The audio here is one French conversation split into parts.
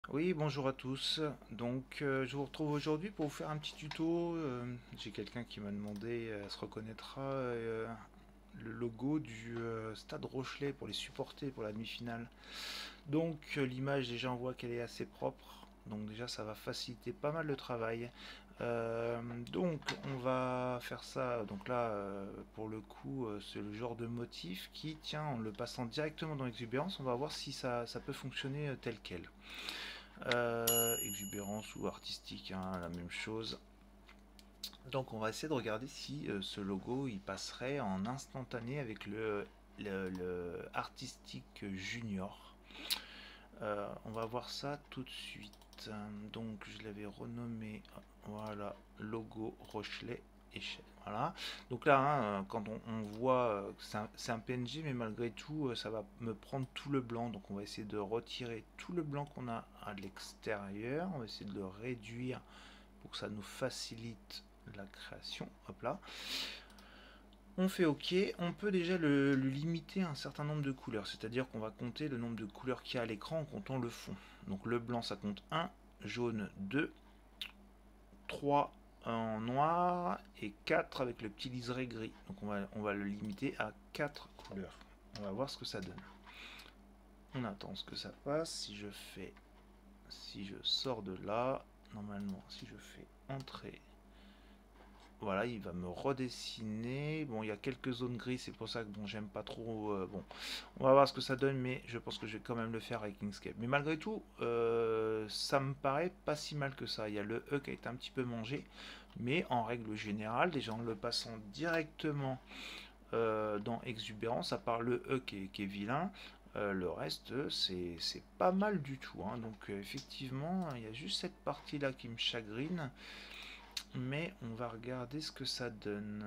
Oui, bonjour à tous. Donc, je vous retrouve aujourd'hui pour vous faire un petit tuto. J'ai quelqu'un qui m'a demandé, elle se reconnaîtra, le logo du Stade Rochelet pour les supporter pour la demi-finale. Donc, l'image, déjà, on voit qu'elle est assez propre. Donc, déjà, ça va faciliter pas mal le travail. Euh, donc, on va faire ça. Donc là, pour le coup, c'est le genre de motif qui, tiens, en le passant directement dans Exubérance, on va voir si ça peut fonctionner tel quel. Exubérance ou artistique, hein, la même chose. Donc on va essayer de regarder si ce logo il passerait en instantané avec le artistique junior. On va voir ça tout de suite. Donc je l'avais renommé, voilà, logo Rochelet échelle. Voilà. Donc là, hein, quand on voit que c'est un PNG, mais malgré tout, ça va me prendre tout le blanc. Donc on va essayer de retirer tout le blanc qu'on a à l'extérieur. On va essayer de le réduire pour que ça nous facilite la création. Hop là. On fait OK. On peut déjà le limiter à un certain nombre de couleurs. C'est-à-dire qu'on va compter le nombre de couleurs qu'il y a à l'écran en comptant le fond. Donc le blanc, ça compte 1, jaune 2, 3 en noir et 4 avec le petit liseré gris. Donc on va le limiter à 4 couleurs. On va voir ce que ça donne. On attend ce que ça passe. Si je sors de là, normalement, si je fais entrer, voilà, il va me redessiner. Bon, il y a quelques zones grises, c'est pour ça que bon, j'aime pas trop. Bon, on va voir ce que ça donne, mais je pense que je vais quand même le faire avec Inkscape. Mais malgré tout, ça me paraît pas si mal que ça. Il y a le E qui a été un petit peu mangé, mais en règle générale, déjà en le passant directement dans Exubérance, à part le E qui est vilain, le reste, c'est pas mal du tout, hein. Donc effectivement, il y a juste cette partie-là qui me chagrine. Mais on va regarder ce que ça donne.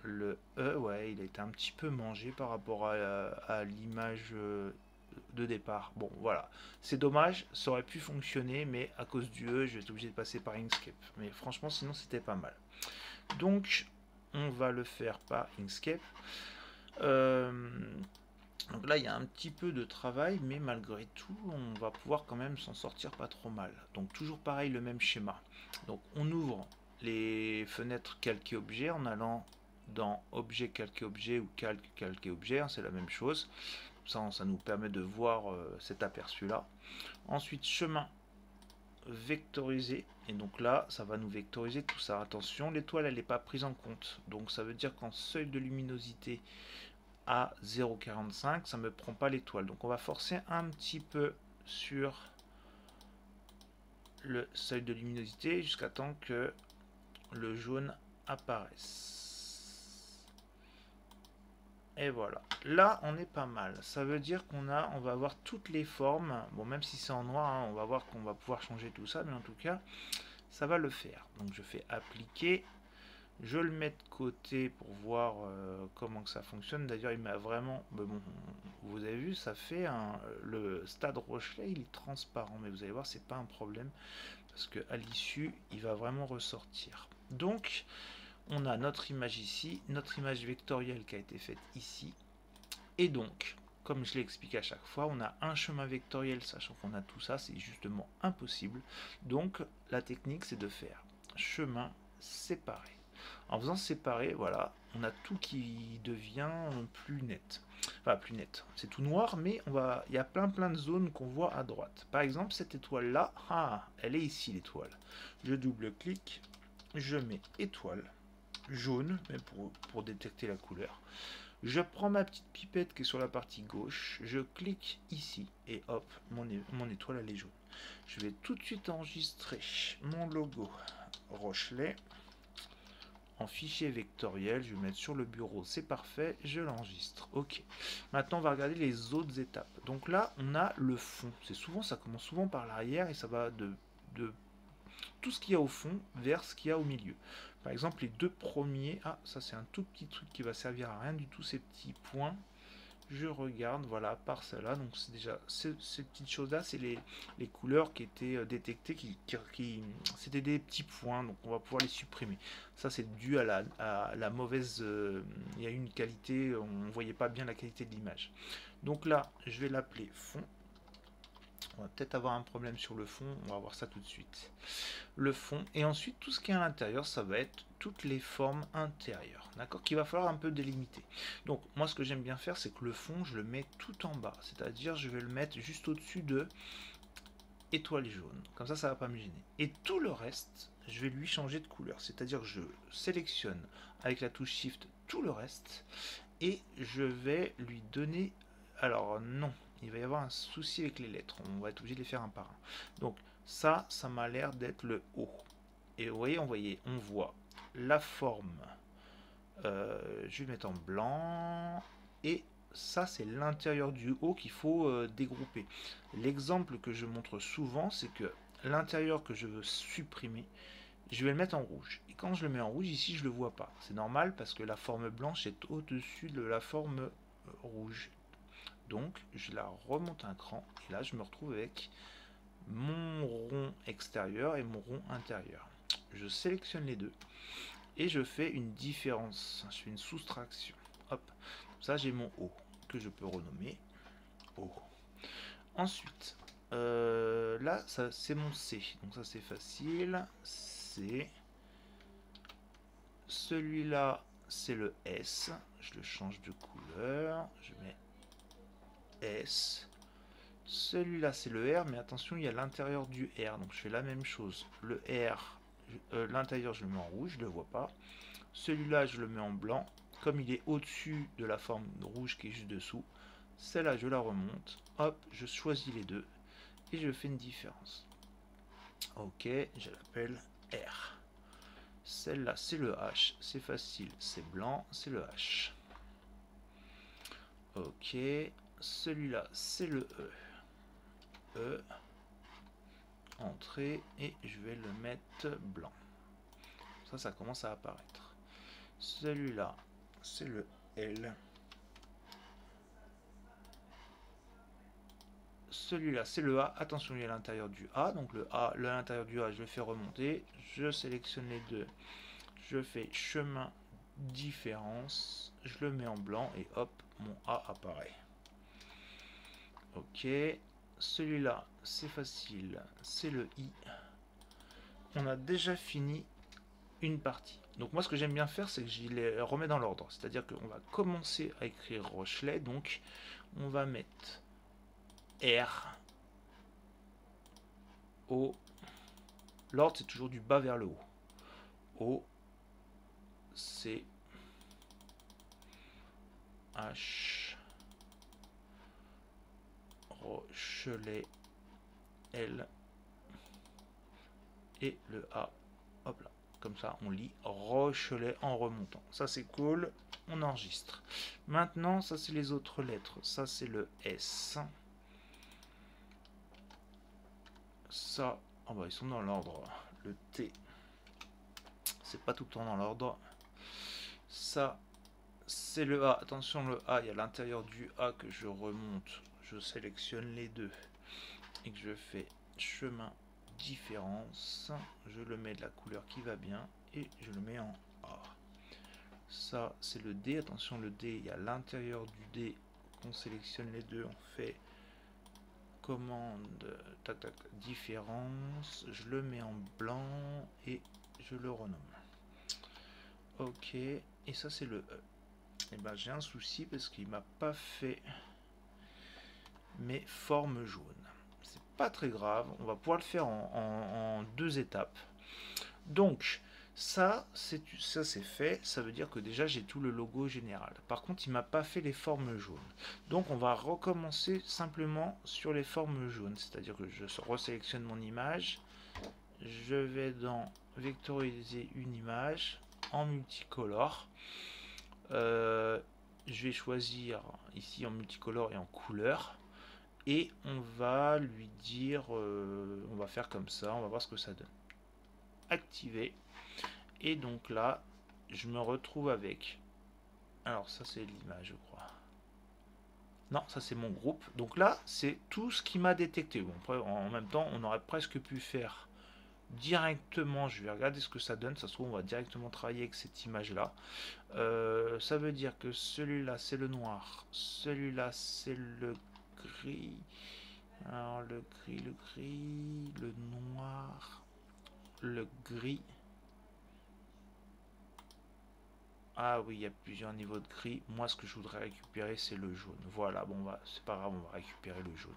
Le E, ouais, il a été un petit peu mangé par rapport à l'image de départ. Bon, voilà. C'est dommage, ça aurait pu fonctionner, mais à cause du E, je vais être obligé de passer par Inkscape. Mais franchement, sinon, c'était pas mal. Donc, on va le faire par Inkscape. Euh, donc là, il y a un petit peu de travail, mais malgré tout, on va pouvoir quand même s'en sortir pas trop mal. Donc toujours pareil, le même schéma. Donc on ouvre les fenêtres calquer objet en allant dans objet calquer objet ou calque calquer objet, hein, c'est la même chose. Ça nous permet de voir cet aperçu là. Ensuite chemin vectorisé, et donc là ça va nous vectoriser tout ça. Attention, l'étoile elle n'est pas prise en compte, donc ça veut dire qu'en seuil de luminosité à 0,45, ça ne me prend pas l'étoile. Donc on va forcer un petit peu sur le seuil de luminosité jusqu'à temps que le jaune apparaisse. Et voilà. Là, on est pas mal. Ça veut dire on va avoir toutes les formes. Bon, même si c'est en noir, hein, on va voir qu'on va pouvoir changer tout ça, mais en tout cas, ça va le faire. Donc je fais appliquer. Je le mets de côté pour voir comment que ça fonctionne. D'ailleurs, il m'a vraiment. Bon, vous avez vu, ça fait le Stade Rochelet, il est transparent, mais vous allez voir, c'est pas un problème parce que à l'issue, il va vraiment ressortir. Donc, on a notre image ici, notre image vectorielle qui a été faite ici, et donc. Comme je l'explique à chaque fois, on a un chemin vectoriel, sachant qu'on a tout ça, c'est justement impossible. Donc la technique, c'est de faire chemin séparé. En faisant séparer, voilà, on a tout qui devient plus net. Enfin, plus net. C'est tout noir, mais il y a plein de zones qu'on voit à droite. Par exemple, cette étoile-là, ah, elle est ici l'étoile. Je double-clique, je mets étoile jaune, même pour détecter la couleur. Je prends ma petite pipette qui est sur la partie gauche, je clique ici et hop, mon étoile elle est jaune. Je vais tout de suite enregistrer mon logo Rochelet en fichier vectoriel, je vais le mettre sur le bureau, c'est parfait, je l'enregistre. Ok. Maintenant, on va regarder les autres étapes. Donc là, on a le fond. Ça commence souvent par l'arrière et ça va de tout ce qu'il y a au fond vers ce qu'il y a au milieu. Par exemple, les deux premiers, ah, ça c'est un tout petit truc qui va servir à rien du tout, ces petits points. Je regarde, voilà, par cela. Donc c'est déjà ces petites choses-là, c'est les couleurs qui étaient détectées, c'était des petits points, donc on va pouvoir les supprimer. Ça c'est dû à la mauvaise, il y a eu une qualité, on ne voyait pas bien la qualité de l'image. Donc là, je vais l'appeler fond. On va peut-être avoir un problème sur le fond, on va voir ça tout de suite. Le fond, et ensuite tout ce qui est à l'intérieur, ça va être toutes les formes intérieures, d'accord, qu'il va falloir un peu délimiter. Donc moi ce que j'aime bien faire, c'est que le fond, je le mets tout en bas, c'est-à-dire je vais le mettre juste au-dessus de étoile jaune, comme ça va pas me gêner. Et tout le reste, je vais lui changer de couleur, c'est-à-dire que je sélectionne avec la touche Shift tout le reste, et je vais lui donner... Alors non, il va y avoir un souci avec les lettres, on va être obligé de les faire un par un. Donc ça m'a l'air d'être le haut. Et vous voyez, on voit la forme. Je vais le mettre en blanc. Et ça, c'est l'intérieur du haut qu'il faut dégrouper. L'exemple que je montre souvent, c'est que l'intérieur que je veux supprimer, je vais le mettre en rouge. Et quand je le mets en rouge, ici, je ne le vois pas. C'est normal parce que la forme blanche est au-dessus de la forme rouge. Donc, je la remonte un cran. Et là, je me retrouve avec mon rond extérieur et mon rond intérieur. Je sélectionne les deux et je fais une différence. Je fais une soustraction. Hop, ça j'ai mon haut que je peux renommer haut. Ensuite, là c'est mon C. Donc ça c'est facile. C. Celui-là c'est le S. Je le change de couleur. Je mets S. Celui-là c'est le R, mais attention, il y a l'intérieur du R, donc je fais la même chose. Le R, l'intérieur je le mets en rouge, je ne le vois pas. Celui-là je le mets en blanc, comme il est au-dessus de la forme rouge qui est juste dessous. Celle-là je la remonte, hop, je choisis les deux et je fais une différence. Ok, je l'appelle R. Celle-là c'est le H, c'est facile, c'est blanc, c'est le H. Ok, celui-là c'est le E. Entrée, et je vais le mettre blanc. Ça commence à apparaître. Celui-là, c'est le L. Celui-là, c'est le A. Attention, il y a l'intérieur du A. Donc le A, l'intérieur du A, je le fais remonter. Je sélectionne les deux. Je fais chemin différence. Je le mets en blanc et hop, mon A apparaît. Ok. Celui-là, c'est facile. C'est le I. On a déjà fini une partie. Donc moi ce que j'aime bien faire, c'est que je les remets dans l'ordre. C'est-à-dire qu'on va commencer à écrire Rochelet. Donc on va mettre R, O. L'ordre c'est toujours du bas vers le haut. O, C, H, Rochelet, L et le A. Hop là. Comme ça, on lit Rochelet en remontant. Ça, c'est cool. On enregistre. Maintenant, ça, c'est les autres lettres. Ça, c'est le S. Ça, oh bah, ils sont dans l'ordre. Le T, c'est pas tout le temps dans l'ordre. Ça, c'est le A. Attention, le A, il y a l'intérieur du A que je remonte. Je sélectionne les deux et que je fais chemin différence. Je le mets de la couleur qui va bien et je le mets en A. Ça, c'est le D. Attention, le D, il y a l'intérieur du D. On sélectionne les deux. On fait commande, tac, tac, différence. Je le mets en blanc et je le renomme. Ok. Et ça, c'est le E. Et ben, j'ai un souci parce qu'il m'a pas fait mes formes jaunes. C'est pas très grave. On va pouvoir le faire en deux étapes. Donc, ça c'est fait, ça veut dire que déjà j'ai tout le logo général. Par contre, il m'a pas fait les formes jaunes. Donc, on va recommencer simplement sur les formes jaunes. C'est-à-dire que je resélectionne mon image. Je vais dans vectoriser une image en multicolore. Je vais choisir ici en multicolore et en couleur. Et on va lui dire, on va faire comme ça, on va voir ce que ça donne. Activer. Et donc là, je me retrouve avec... Alors ça c'est l'image, je crois. Non, ça c'est mon groupe. Donc là, c'est tout ce qui m'a détecté. Bon, après, en même temps, on aurait presque pu faire directement, je vais regarder ce que ça donne. Ça se trouve, on va directement travailler avec cette image-là. Ça veut dire que celui-là, c'est le noir. Celui-là, c'est le gris. Alors le gris, le noir, le gris. Ah oui, il y a plusieurs niveaux de gris. Moi, ce que je voudrais récupérer, c'est le jaune. Voilà, bon, c'est pas grave, on va récupérer le jaune.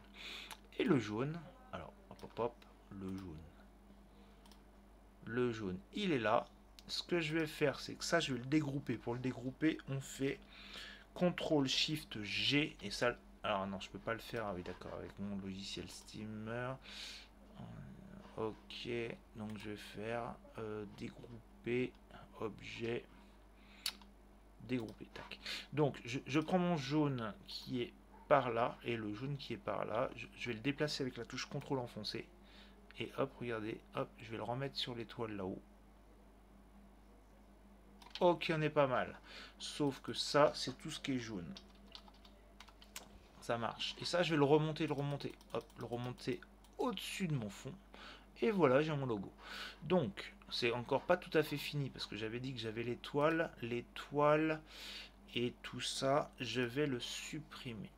Et le jaune, alors, hop, hop, hop, le jaune. Le jaune, il est là. Ce que je vais faire, c'est que ça, je vais le dégrouper. Pour le dégrouper, on fait CTRL SHIFT G. Et ça, alors non, je peux pas le faire. Ah oui, d'accord, avec mon logiciel Steamer. Ok, donc je vais faire dégrouper, objet, dégrouper, tac. Donc je prends mon jaune qui est par là et le jaune qui est par là. Je vais le déplacer avec la touche CTRL enfoncé. Et hop, regardez, hop, je vais le remettre sur l'étoile là-haut. Ok, on est pas mal. Sauf que ça, c'est tout ce qui est jaune. Ça marche. Et ça, je vais le remonter, hop, le remonter au-dessus de mon fond. Et voilà, j'ai mon logo. Donc, c'est encore pas tout à fait fini parce que j'avais dit que j'avais l'étoile et tout ça, je vais le supprimer.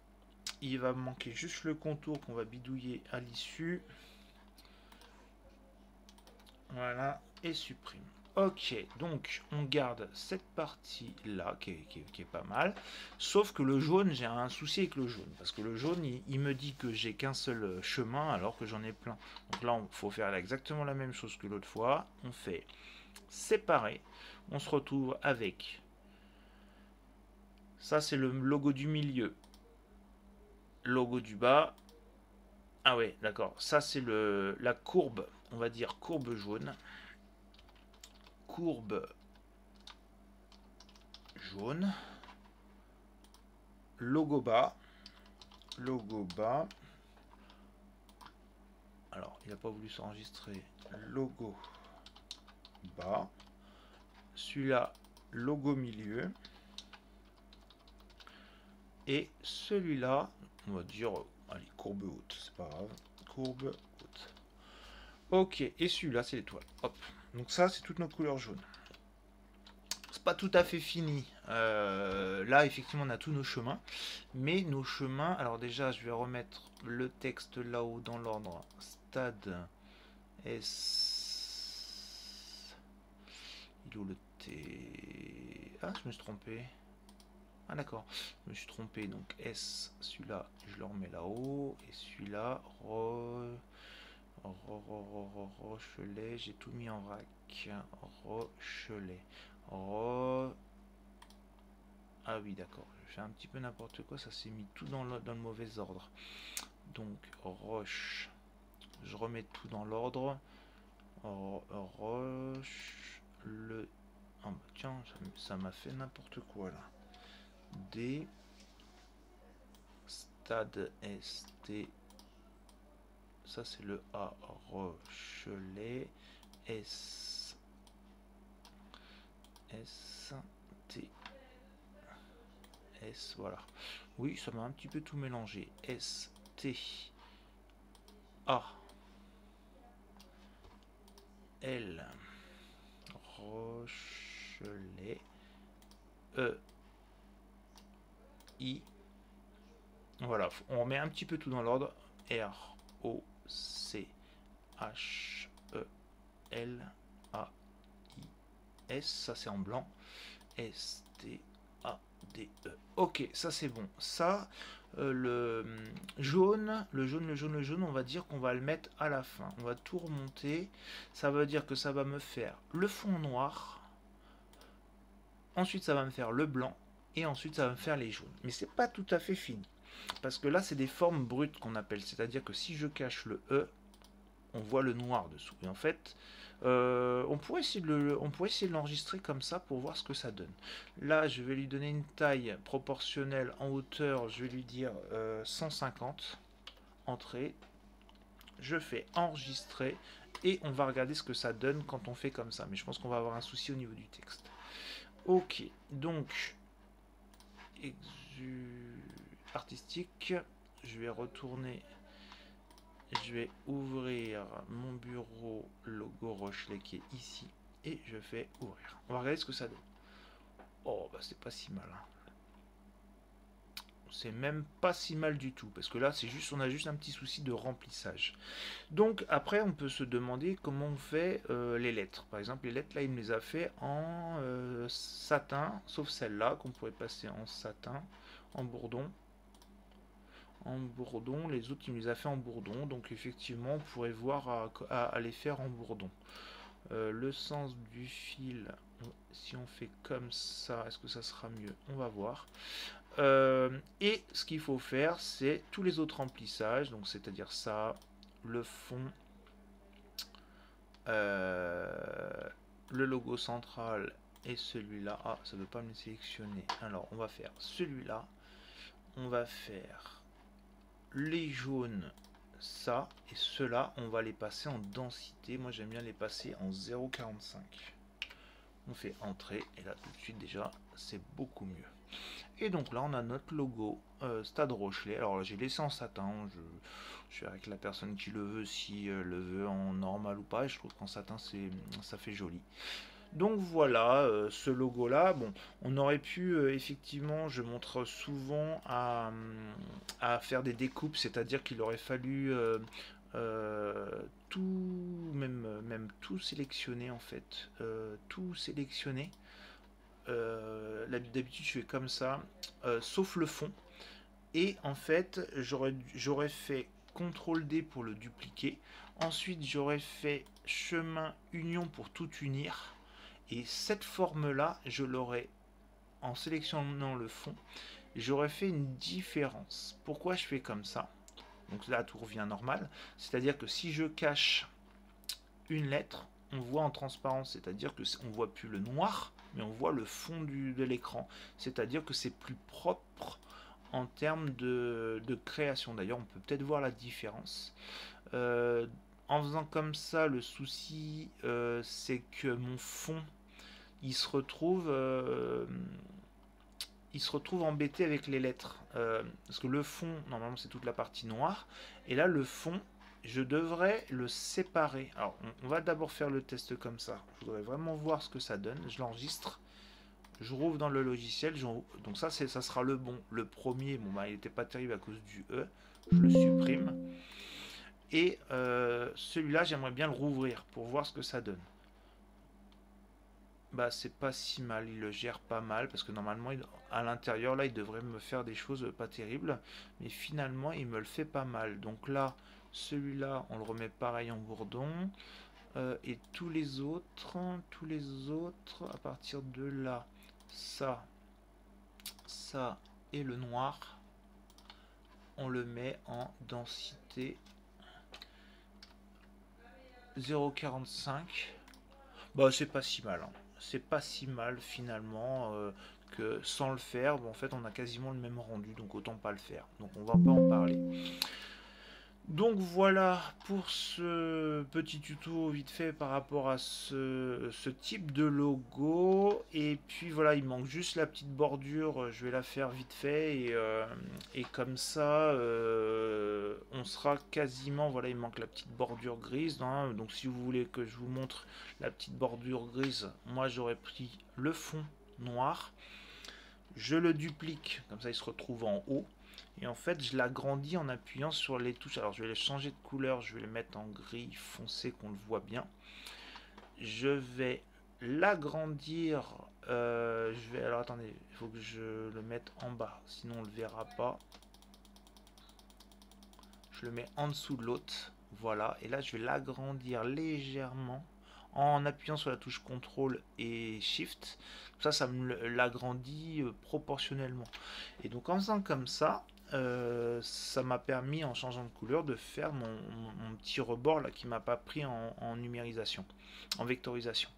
Il va me manquer juste le contour qu'on va bidouiller à l'issue. Voilà, et supprime. Ok, donc on garde cette partie là qui est pas mal. Sauf que le jaune, j'ai un souci avec le jaune. Parce que le jaune, il me dit que j'ai qu'un seul chemin alors que j'en ai plein. Donc là, il faut faire exactement la même chose que l'autre fois. On fait séparer. On se retrouve avec. Ça, c'est le logo du milieu. Logo du bas. Ah ouais, d'accord. Ça, c'est la courbe. On va dire courbe jaune. Courbe jaune. Logo bas. Logo bas. Alors, il n'a pas voulu s'enregistrer. Logo bas. Celui-là, logo milieu. Et celui-là, on va dire, allez, courbe haute, c'est pas grave. Courbe haute. Ok, et celui-là, c'est l'étoile. Hop. Donc ça, c'est toutes nos couleurs jaunes. C'est pas tout à fait fini. Là, effectivement, on a tous nos chemins. Mais nos chemins, alors déjà, je vais remettre le texte là-haut dans l'ordre. Stade S. Il est où le T? Ah, je me suis trompé. Ah, d'accord. Je me suis trompé. Donc S, celui-là, je le remets là-haut. Et celui-là, Rochelet, j'ai tout mis en vrac. Rochelet. Ah oui, d'accord. Je fais un petit peu n'importe quoi. Ça s'est mis tout dans le mauvais ordre. Donc, Roche. Je remets tout dans l'ordre. Roche. Le. Ah bah tiens, ça m'a fait n'importe quoi là. D. Stade ST. Ça c'est le A. Rochelet. S. S. T. S. Voilà. Oui, ça m'a un petit peu tout mélangé. S. T. A. L. Rochelet. E. I. Voilà, on remet un petit peu tout dans l'ordre. R. O. C. H. E. L. A. I. S. Ça c'est en blanc. S. T. A. D. E. Ok, ça c'est bon. Ça, le jaune, on va dire qu'on va le mettre à la fin. On va tout remonter. Ça veut dire que ça va me faire le fond noir. Ensuite, ça va me faire le blanc. Et ensuite, ça va me faire les jaunes. Mais c'est pas tout à fait fini. Parce que là, c'est des formes brutes qu'on appelle. C'est-à-dire que si je cache le E, on voit le noir dessous. Et en fait, on pourrait essayer de l'enregistrer comme ça pour voir ce que ça donne. Là, je vais lui donner une taille proportionnelle en hauteur. Je vais lui dire 150. Entrée. Je fais enregistrer. Et on va regarder ce que ça donne quand on fait comme ça. Mais je pense qu'on va avoir un souci au niveau du texte. Ok, donc artistique, je vais retourner, je vais ouvrir mon bureau logo Rochelet qui est ici et je fais ouvrir. On va regarder ce que ça donne. Oh bah c'est pas si mal. c'est même pas si mal du tout, parce que là, on a juste un petit souci de remplissage. Donc après, on peut se demander comment on fait les lettres. Par exemple, les lettres, là, il me les a fait en satin, sauf celle-là, qu'on pourrait passer en satin, en bourdon. En bourdon, les autres, il me les a fait en bourdon. Donc effectivement, on pourrait voir à les faire en bourdon. Le sens du fil, si on fait comme ça, est-ce que ça sera mieux? On va voir. Et ce qu'il faut faire, c'est tous les autres remplissages, donc c'est-à-dire ça, le fond, le logo central et celui-là. Ah, ça ne veut pas me sélectionner. Alors, on va faire celui-là. On va faire les jaunes, ça, et ceux-là, on va les passer en densité. Moi, j'aime bien les passer en 0,45. On fait entrée, et là, tout de suite, déjà, c'est beaucoup mieux. Et donc là, on a notre logo Stade Rochelet. Alors là, j'ai laissé en satin. Je suis avec la personne qui le veut, si le veut en normal ou pas. Et je trouve qu'en satin, ça fait joli. Donc voilà, ce logo-là, bon, on aurait pu, effectivement, je montre souvent à faire des découpes, c'est-à-dire qu'il aurait fallu tout, même tout sélectionner en fait, tout sélectionner. D'habitude, je fais comme ça, sauf le fond. Et en fait, j'aurais fait CTRL D pour le dupliquer. Ensuite, j'aurais fait chemin union pour tout unir. Et cette forme-là, je l'aurais, en sélectionnant le fond, j'aurais fait une différence. Pourquoi je fais comme ça? Donc là, tout revient normal. C'est-à-dire que si je cache une lettre, on voit en transparence, c'est-à-dire que on voit plus le noir, mais on voit le fond de l'écran. C'est-à-dire que c'est plus propre en termes de création. D'ailleurs, on peut peut-être voir la différence. En faisant comme ça, le souci, c'est que mon fond, il se retrouve embêté avec les lettres. Parce que le fond, normalement, c'est toute la partie noire. Et là, le fond, je devrais le séparer. Alors, on va d'abord faire le test comme ça. Je voudrais vraiment voir ce que ça donne. Je l'enregistre. Je rouvre dans le logiciel. Donc ça sera le bon. Le premier, bon, bah, il n'était pas terrible à cause du E. Je le supprime. Et celui-là, j'aimerais bien le rouvrir pour voir ce que ça donne. Bah, c'est pas si mal, il le gère pas mal parce que normalement à l'intérieur là il devrait me faire des choses pas terribles, mais finalement il me le fait pas mal. Donc là, celui-là on le remet pareil en bourdon, et tous les autres à partir de là, ça et le noir, on le met en densité 0,45. Bah c'est pas si mal, hein. C'est pas si mal finalement, que sans le faire, bon, en fait on a quasiment le même rendu, donc autant pas le faire. Donc on va pas en parler. Donc voilà pour ce petit tuto vite fait par rapport à ce type de logo. Et puis voilà, il manque juste la petite bordure, je vais la faire vite fait et comme ça on sera quasiment, voilà, il manque la petite bordure grise, hein. Donc si vous voulez que je vous montre la petite bordure grise, moi j'aurais pris le fond noir, je le duplique, comme ça il se retrouve en haut. Et en fait, je l'agrandis en appuyant sur les touches. Alors, je vais les changer de couleur. Je vais les mettre en gris foncé, qu'on le voit bien. Je vais l'agrandir. Alors, attendez. Il faut que je le mette en bas. Sinon, on ne le verra pas. Je le mets en dessous de l'autre. Voilà. Et là, je vais l'agrandir légèrement en appuyant sur la touche CTRL et SHIFT. Ça me l'agrandit proportionnellement. Et donc, en faisant comme ça, ça m'a permis en changeant de couleur de faire mon petit rebord là qui m'a pas pris en numérisation, en vectorisation.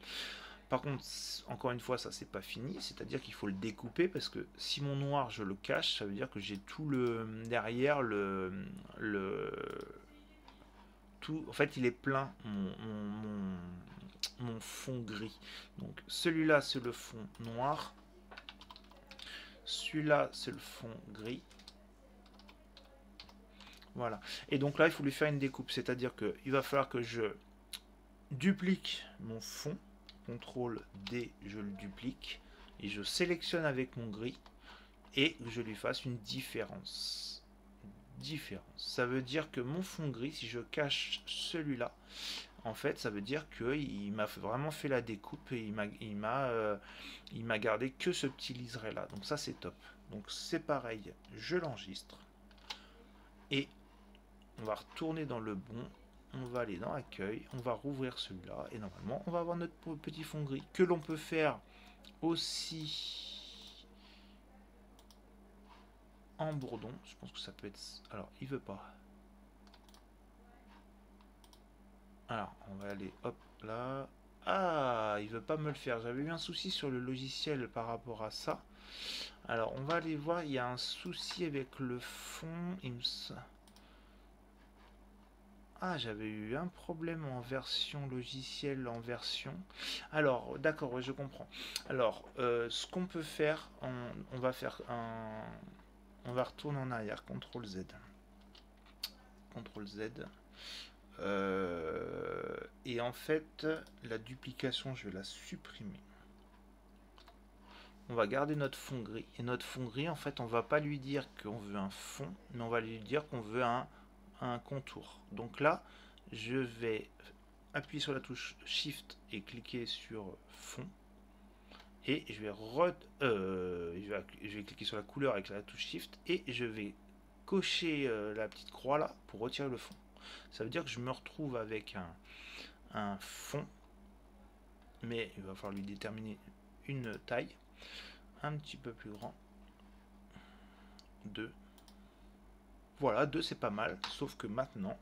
Par contre, encore une fois, ça c'est pas fini, c'est-à-dire qu'il faut le découper parce que si mon noir je le cache, ça veut dire que j'ai tout le derrière tout. En fait, il est plein mon fond gris. Donc celui-là c'est le fond noir, celui-là c'est le fond gris. Voilà. Et donc là, il faut lui faire une découpe. C'est-à-dire qu'il va falloir que je duplique mon fond. CTRL D, je le duplique. Et je sélectionne avec mon gris. et que je lui fasse une différence. Ça veut dire que mon fond gris, si je cache celui-là, en fait, ça veut dire qu'il m'a vraiment fait la découpe et il m'a gardé que ce petit liseré là. Donc ça, c'est top. Donc c'est pareil, je l'enregistre et on va retourner dans le bon. On va aller dans accueil, on va rouvrir celui-là et normalement, on va avoir notre petit fond gris que l'on peut faire aussi en bourdon. Je pense que ça peut être. Alors, il veut pas. Alors, on va aller, hop, là. Ah, il veut pas me le faire. J'avais eu un souci sur le logiciel par rapport à ça. Alors, on va aller voir. Il y a un souci avec le fond. Ah, j'avais eu un problème en version logicielle, en version. Alors, d'accord, ouais, je comprends. Alors, ce qu'on peut faire, on va faire un. On va retourner en arrière, CTRL Z. CTRL Z. Et en fait, la duplication, je vais la supprimer. On va garder notre fond gris. Et notre fond gris, en fait, on va pas lui dire qu'on veut un fond, mais on va lui dire qu'on veut un contour. Donc là, je vais appuyer sur la touche Shift et cliquer sur fond. Et je vais cliquer sur la couleur avec la touche Shift et je vais cocher la petite croix là pour retirer le fond. Ça veut dire que je me retrouve avec un fond, mais il va falloir lui déterminer une taille un petit peu plus grand. 2. Voilà, 2 c'est pas mal, sauf que maintenant,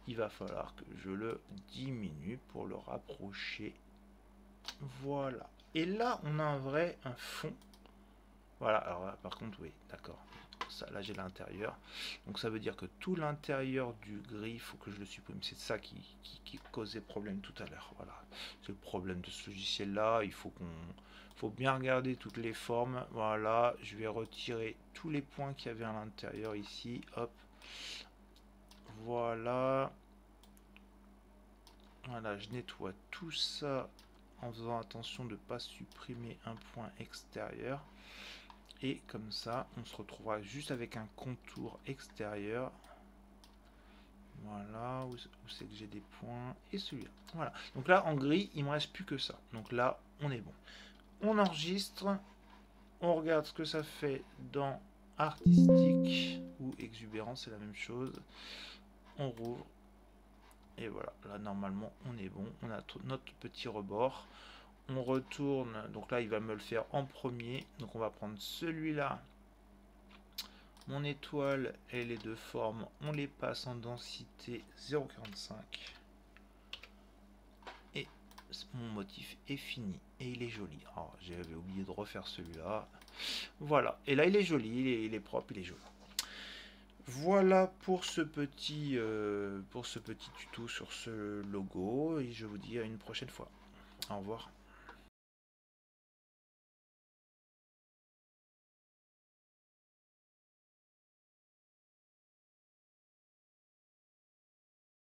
il va falloir que je le diminue pour le rapprocher. Voilà. Et là, on a un fond. Voilà, alors là, par contre, oui, d'accord. Ça, là, j'ai l'intérieur. Donc, ça veut dire que tout l'intérieur du gris, il faut que je le supprime. C'est ça qui causait problème tout à l'heure. Voilà. C'est le problème de ce logiciel-là. Il faut bien regarder toutes les formes. Voilà, je vais retirer tous les points qu'il y avait à l'intérieur ici. Hop. Voilà. Voilà, je nettoie tout ça en faisant attention de ne pas supprimer un point extérieur. Et comme ça, on se retrouvera juste avec un contour extérieur. Voilà, où c'est que j'ai des points. Et celui-là. Voilà. Donc là, en gris, il ne me reste plus que ça. Donc là, on est bon. On enregistre. On regarde ce que ça fait dans artistique ou exubérant, c'est la même chose. On rouvre. Et voilà, là normalement on est bon. On a notre petit rebord. On retourne, donc là il va me le faire en premier. Donc on va prendre celui-là. Mon étoile et les deux formes, on les passe en densité 0,45. Et mon motif est fini. Et il est joli. Alors j'avais oublié de refaire celui-là. Voilà, et là il est joli, il est propre, il est joli. Voilà pour ce petit tuto sur ce logo et je vous dis à une prochaine fois. Au revoir.